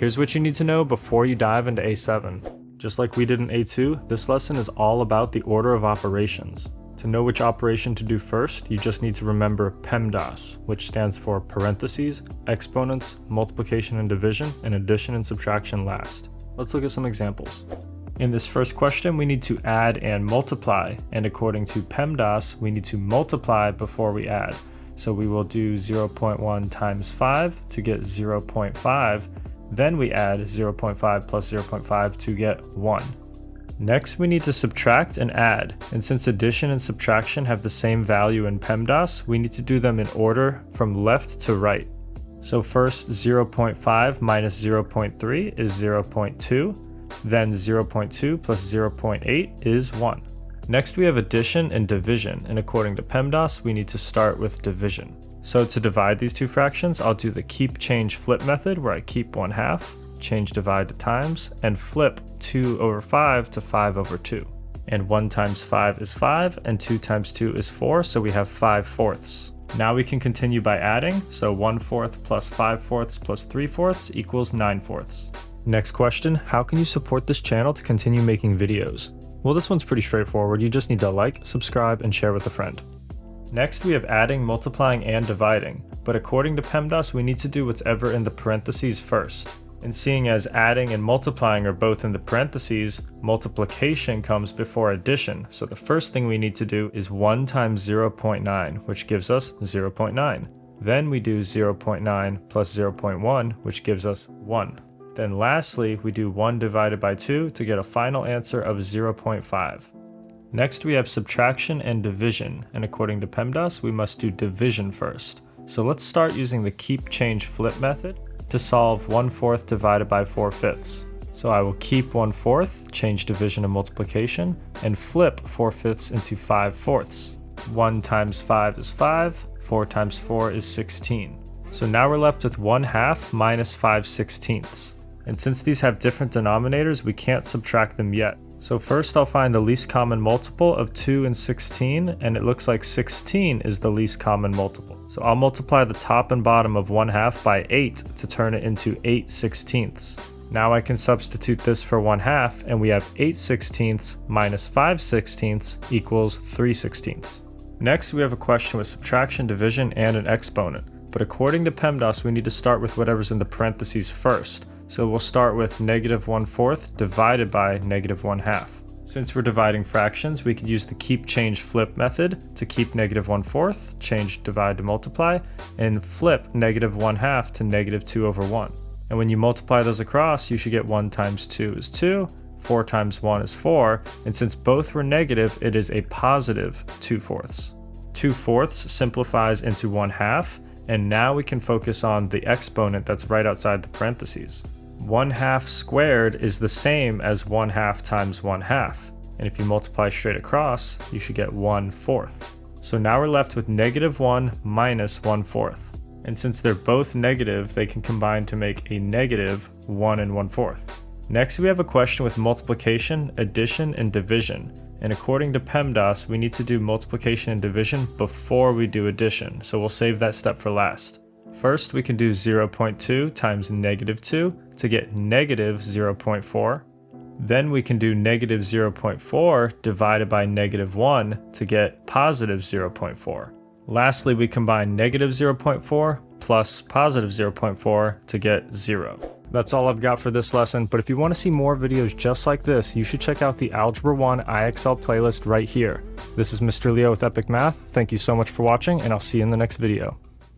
Here's what you need to know before you dive into A7. Just like we did in A2, this lesson is all about the order of operations. To know which operation to do first, you just need to remember PEMDAS, which stands for parentheses, exponents, multiplication and division, and addition and subtraction last. Let's look at some examples. In this first question, we need to add and multiply, and according to PEMDAS, we need to multiply before we add. So we will do 0.1 times 5 to get 0.5, then we add 0.5 plus 0.5 to get 1. Next, we need to subtract and add, and since addition and subtraction have the same value in PEMDAS, we need to do them in order from left to right. So first, 0.5 minus 0.3 is 0.2, then 0.2 plus 0.8 is 1. Next, we have addition and division, and according to PEMDAS, we need to start with division. So to divide these two fractions, I'll do the keep, change, flip method, where I keep 1/2, change divide to times, and flip 2 over 5 to 5 over 2. And 1 times 5 is 5, and 2 times 2 is 4, so we have 5/4. Now we can continue by adding, so 1/4 plus 5/4 plus 3/4 equals 9/4. Next question, how can you support this channel to continue making videos? Well, this one's pretty straightforward. You just need to like, subscribe, and share with a friend. Next, we have adding, multiplying, and dividing, but according to PEMDAS, we need to do whatever in the parentheses first. And seeing as adding and multiplying are both in the parentheses, multiplication comes before addition, so the first thing we need to do is 1 times 0.9, which gives us 0.9. Then we do 0.9 plus 0.1, which gives us 1. Then lastly, we do 1 divided by 2 to get a final answer of 0.5. Next, we have subtraction and division, and according to PEMDAS, we must do division first. So let's start using the keep, change, flip method to solve 1/4 divided by 4/5. So I will keep 1/4, change division and multiplication, and flip 4/5 into 5/4. 1 times 5 is 5, 4 times 4 is 16. So now we're left with 1/2 minus 5/16. And since these have different denominators, we can't subtract them yet. So first I'll find the least common multiple of 2 and 16, and it looks like 16 is the least common multiple. So I'll multiply the top and bottom of 1/2 by 8 to turn it into 8/16. Now I can substitute this for 1/2, and we have 8/16 minus 5/16 equals 3/16. Next, we have a question with subtraction, division, and an exponent. But according to PEMDAS, we need to start with whatever's in the parentheses first. So we'll start with -1/4 divided by -1/2. Since we're dividing fractions, we could use the keep, change, flip method to keep -1/4, change divide to multiply, and flip -1/2 to -2 over 1. And when you multiply those across, you should get 1 times 2 is 2, 4 times 1 is 4, and since both were negative, it is a positive 2/4. 2/4 simplifies into 1/2, and now we can focus on the exponent that's right outside the parentheses. 1/2 squared is the same as 1/2 times 1/2, and if you multiply straight across, you should get 1/4. So now we're left with -1 minus 1/4, and since they're both negative, they can combine to make a -1 and 1/4. Next, we have a question with multiplication, addition, and division, and according to PEMDAS, we need to do multiplication and division before we do addition, so we'll save that step for last. First, we can do 0.2 times -2 to get -0.4. Then we can do -0.4 divided by -1 to get +0.4. Lastly, we combine -0.4 plus +0.4 to get 0. That's all I've got for this lesson, but if you want to see more videos just like this, you should check out the Algebra 1 IXL playlist right here. This is Mr. Leo with Epic Math. Thank you so much for watching, and I'll see you in the next video.